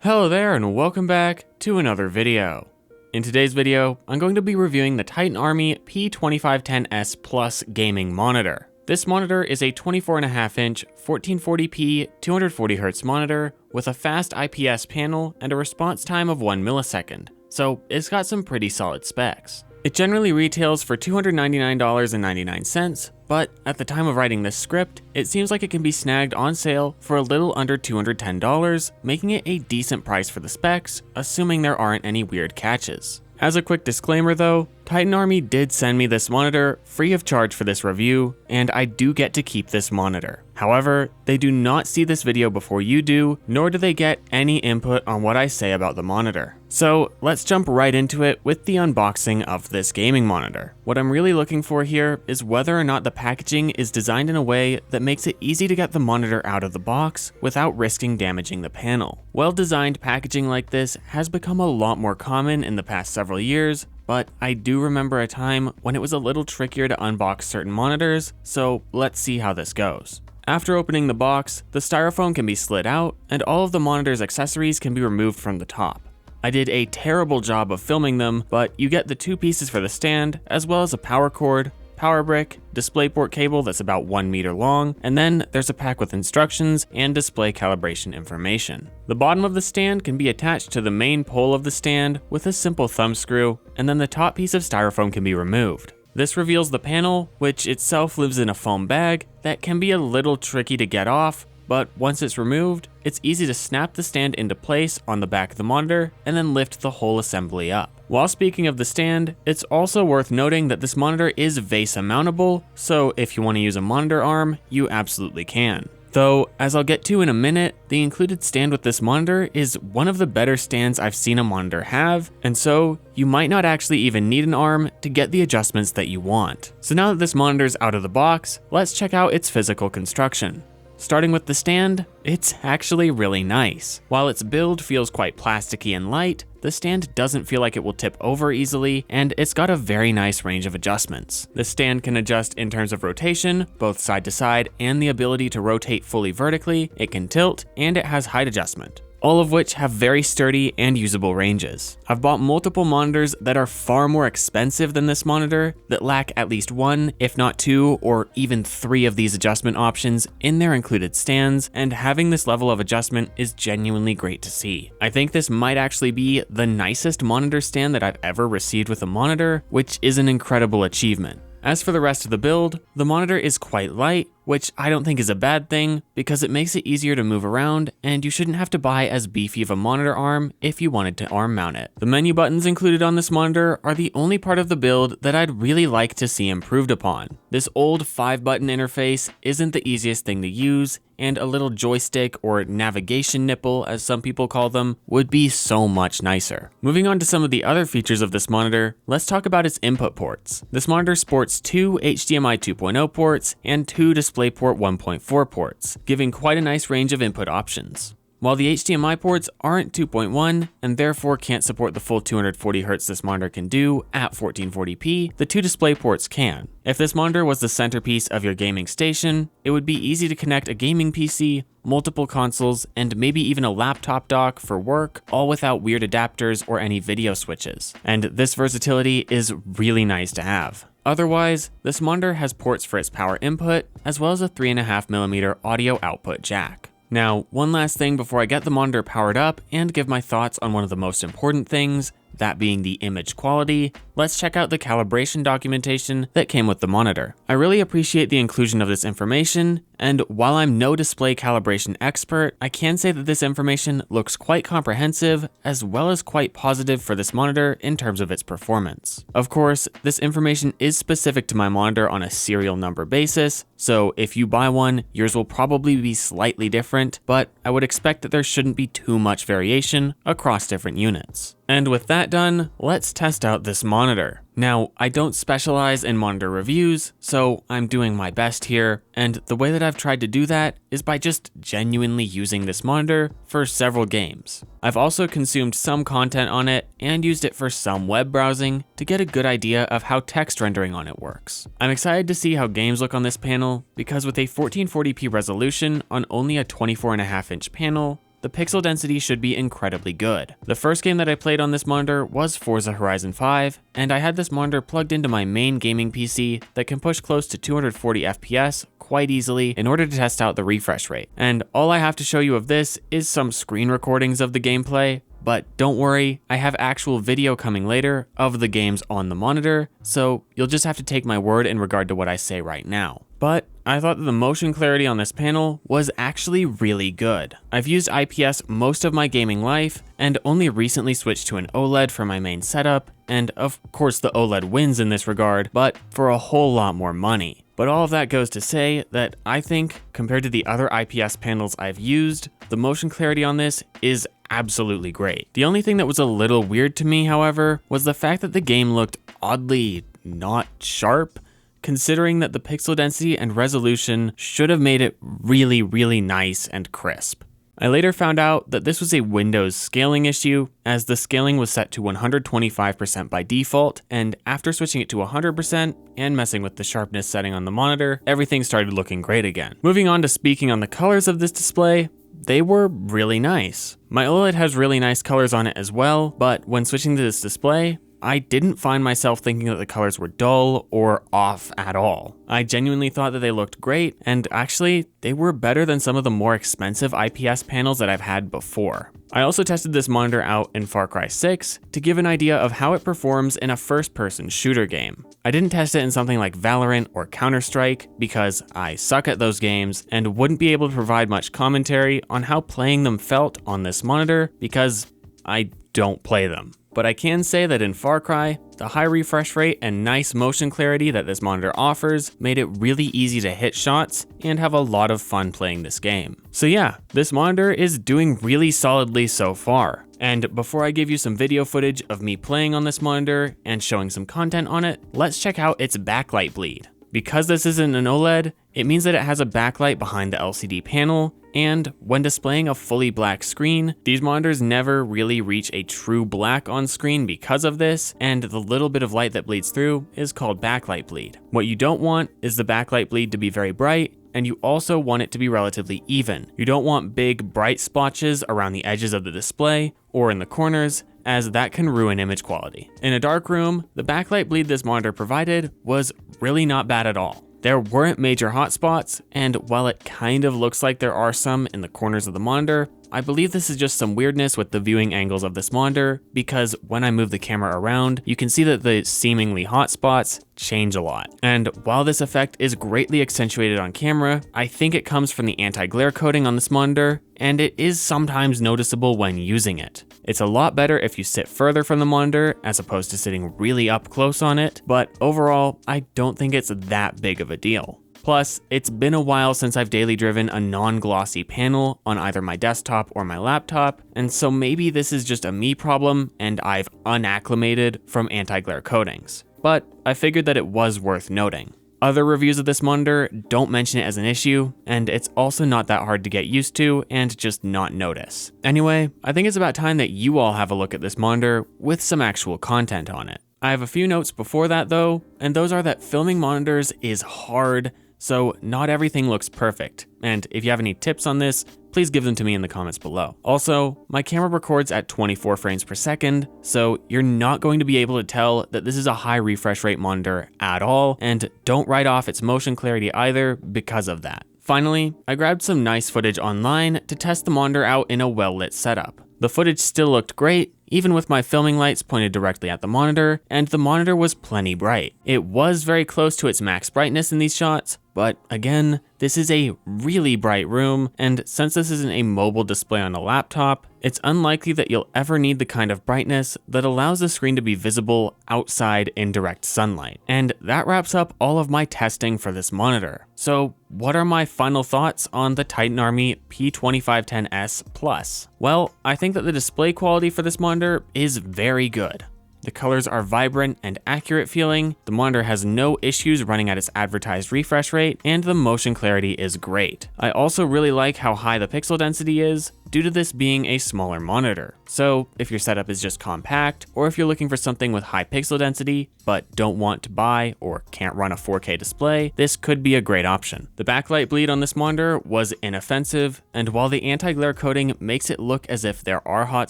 Hello there and welcome back to another video. In today's video, I'm going to be reviewing the Titan Army P2510S Plus gaming monitor. This monitor is a 24.5-inch 1440p 240Hz monitor with a fast IPS panel and a response time of 1 millisecond, so it's got some pretty solid specs. It generally retails for $299.99, but at the time of writing this script, it seems like it can be snagged on sale for a little under $210, making it a decent price for the specs, assuming there aren't any weird catches. As a quick disclaimer though, Titan Army did send me this monitor free of charge for this review, and I do get to keep this monitor. However, they do not see this video before you do, nor do they get any input on what I say about the monitor. So let's jump right into it with the unboxing of this gaming monitor. What I'm really looking for here is whether or not the packaging is designed in a way that makes it easy to get the monitor out of the box without risking damaging the panel. Well-designed packaging like this has become a lot more common in the past several years, but I do remember a time when it was a little trickier to unbox certain monitors, so let's see how this goes. After opening the box, the styrofoam can be slid out, and all of the monitor's accessories can be removed from the top. I did a terrible job of filming them, but you get the two pieces for the stand, as well as a power cord, power brick, DisplayPort cable that's about 1 meter long, and then there's a pack with instructions and display calibration information. The bottom of the stand can be attached to the main pole of the stand with a simple thumb screw, and then the top piece of styrofoam can be removed. This reveals the panel, which itself lives in a foam bag that can be a little tricky to get off, but once it's removed, it's easy to snap the stand into place on the back of the monitor and then lift the whole assembly up. While speaking of the stand, it's also worth noting that this monitor is VESA mountable, so if you want to use a monitor arm, you absolutely can. Though, as I'll get to in a minute, the included stand with this monitor is one of the better stands I've seen a monitor have, and so you might not actually even need an arm to get the adjustments that you want. So now that this monitor's out of the box, let's check out its physical construction. Starting with the stand, it's actually really nice. While its build feels quite plasticky and light, the stand doesn't feel like it will tip over easily, and it's got a very nice range of adjustments. The stand can adjust in terms of rotation, both side to side, and the ability to rotate fully vertically. It can tilt, and it has height adjustment, all of which have very sturdy and usable ranges. I've bought multiple monitors that are far more expensive than this monitor that lack at least one, if not two, or even three of these adjustment options in their included stands, and having this level of adjustment is genuinely great to see. I think this might actually be the nicest monitor stand that I've ever received with a monitor, which is an incredible achievement. As for the rest of the build, the monitor is quite light, which I don't think is a bad thing because it makes it easier to move around, and you shouldn't have to buy as beefy of a monitor arm if you wanted to arm mount it. The menu buttons included on this monitor are the only part of the build that I'd really like to see improved upon. This old 5-button interface isn't the easiest thing to use, and a little joystick or navigation nipple, as some people call them, would be so much nicer. Moving on to some of the other features of this monitor, let's talk about its input ports. This monitor sports 2 HDMI 2.0 ports and 2 DisplayPort 1.4 ports, giving quite a nice range of input options. While the HDMI ports aren't 2.1 and therefore can't support the full 240Hz this monitor can do at 1440p, the 2 display ports can. If this monitor was the centerpiece of your gaming station, it would be easy to connect a gaming PC, multiple consoles, and maybe even a laptop dock for work, all without weird adapters or any video switches. And this versatility is really nice to have. Otherwise, this monitor has ports for its power input, as well as a 3.5mm audio output jack. Now, one last thing before I get the monitor powered up and give my thoughts on one of the most important things, that being the image quality, let's check out the calibration documentation that came with the monitor. I really appreciate the inclusion of this information, and while I'm no display calibration expert, I can say that this information looks quite comprehensive as well as quite positive for this monitor in terms of its performance. Of course, this information is specific to my monitor on a serial number basis, so if you buy one, yours will probably be slightly different, but I would expect that there shouldn't be too much variation across different units. And with that done, let's test out this monitor. Now, I don't specialize in monitor reviews, so I'm doing my best here, and the way that I've tried to do that is by just genuinely using this monitor for several games. I've also consumed some content on it and used it for some web browsing to get a good idea of how text rendering on it works. I'm excited to see how games look on this panel because with a 1440p resolution on only a 24.5-inch panel, the pixel density should be incredibly good. The first game that I played on this monitor was Forza Horizon 5, and I had this monitor plugged into my main gaming PC that can push close to 240 FPS quite easily in order to test out the refresh rate. And all I have to show you of this is some screen recordings of the gameplay, but don't worry, I have actual video coming later of the games on the monitor, so you'll just have to take my word in regard to what I say right now. But I thought that the motion clarity on this panel was actually really good. I've used IPS most of my gaming life and only recently switched to an OLED for my main setup, and of course the OLED wins in this regard, but for a whole lot more money. But all of that goes to say that I think, compared to the other IPS panels I've used, the motion clarity on this is absolutely great. The only thing that was a little weird to me, however, was the fact that the game looked oddly not sharp, considering that the pixel density and resolution should have made it really nice and crisp. I later found out that this was a Windows scaling issue, as the scaling was set to 125% by default, and after switching it to 100% and messing with the sharpness setting on the monitor, everything started looking great again. Moving on to speaking on the colors of this display, they were really nice. My OLED has really nice colors on it as well, but when switching to this display, I didn't find myself thinking that the colors were dull or off at all. I genuinely thought that they looked great, and actually, they were better than some of the more expensive IPS panels that I've had before. I also tested this monitor out in Far Cry 6 to give an idea of how it performs in a first-person shooter game. I didn't test it in something like Valorant or Counter-Strike because I suck at those games and wouldn't be able to provide much commentary on how playing them felt on this monitor because I don't play them. But I can say that in Far Cry, the high refresh rate and nice motion clarity that this monitor offers made it really easy to hit shots and have a lot of fun playing this game. So yeah, this monitor is doing really solidly so far. And before I give you some video footage of me playing on this monitor and showing some content on it, let's check out its backlight bleed. Because this isn't an OLED, it means that it has a backlight behind the LCD panel, and when displaying a fully black screen, these monitors never really reach a true black on screen because of this, and the little bit of light that bleeds through is called backlight bleed. What you don't want is the backlight bleed to be very bright, and you also want it to be relatively even. You don't want big, bright splotches around the edges of the display or in the corners, as that can ruin image quality. In a dark room, the backlight bleed this monitor provided was really not bad at all. There weren't major hotspots, and while it kind of looks like there are some in the corners of the monitor, I believe this is just some weirdness with the viewing angles of this monitor, because when I move the camera around, you can see that the seemingly hot spots change a lot. And while this effect is greatly accentuated on camera, I think it comes from the anti-glare coating on this monitor, and it is sometimes noticeable when using it. It's a lot better if you sit further from the monitor as opposed to sitting really up close on it, but overall, I don't think it's that big of a deal. Plus, it's been a while since I've daily driven a non-glossy panel on either my desktop or my laptop, and so maybe this is just a me problem and I've unacclimated from anti-glare coatings. But I figured that it was worth noting. Other reviews of this monitor don't mention it as an issue, and it's also not that hard to get used to and just not notice. Anyway, I think it's about time that you all have a look at this monitor with some actual content on it. I have a few notes before that though, and those are that filming monitors is hard, so not everything looks perfect. And if you have any tips on this, please give them to me in the comments below. Also, my camera records at 24 frames per second, so you're not going to be able to tell that this is a high refresh rate monitor at all, and don't write off its motion clarity either because of that. Finally, I grabbed some nice footage online to test the monitor out in a well-lit setup. The footage still looked great, even with my filming lights pointed directly at the monitor, and the monitor was plenty bright. It was very close to its max brightness in these shots, but again, this is a really bright room, and since this isn't a mobile display on a laptop, it's unlikely that you'll ever need the kind of brightness that allows the screen to be visible outside in direct sunlight. And that wraps up all of my testing for this monitor. So what are my final thoughts on the Titan Army P2510S Plus? Well, I think that the display quality for this monitor is very good. The colors are vibrant and accurate feeling, the monitor has no issues running at its advertised refresh rate, and the motion clarity is great. I also really like how high the pixel density is, due to this being a smaller monitor. So if your setup is just compact, or if you're looking for something with high pixel density, but don't want to buy or can't run a 4K display, this could be a great option. The backlight bleed on this monitor was inoffensive, and while the anti-glare coating makes it look as if there are hot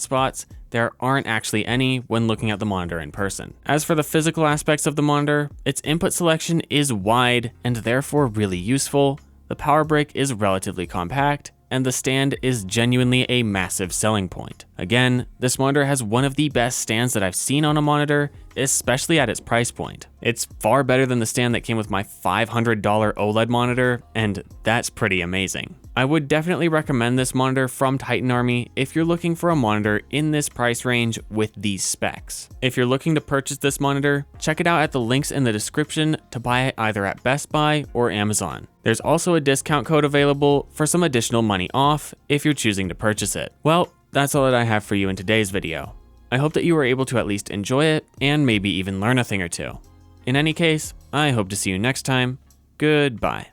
spots, there aren't actually any when looking at the monitor in person. As for the physical aspects of the monitor, its input selection is wide and therefore really useful, the power brick is relatively compact, and the stand is genuinely a massive selling point. Again, this monitor has one of the best stands that I've seen on a monitor, especially at its price point. It's far better than the stand that came with my $500 OLED monitor, and that's pretty amazing. I would definitely recommend this monitor from Titan Army if you're looking for a monitor in this price range with these specs. If you're looking to purchase this monitor, check it out at the links in the description to buy it either at Best Buy or Amazon. There's also a discount code available for some additional money off if you're choosing to purchase it. Well, that's all that I have for you in today's video. I hope that you were able to at least enjoy it and maybe even learn a thing or two. In any case, I hope to see you next time. Goodbye.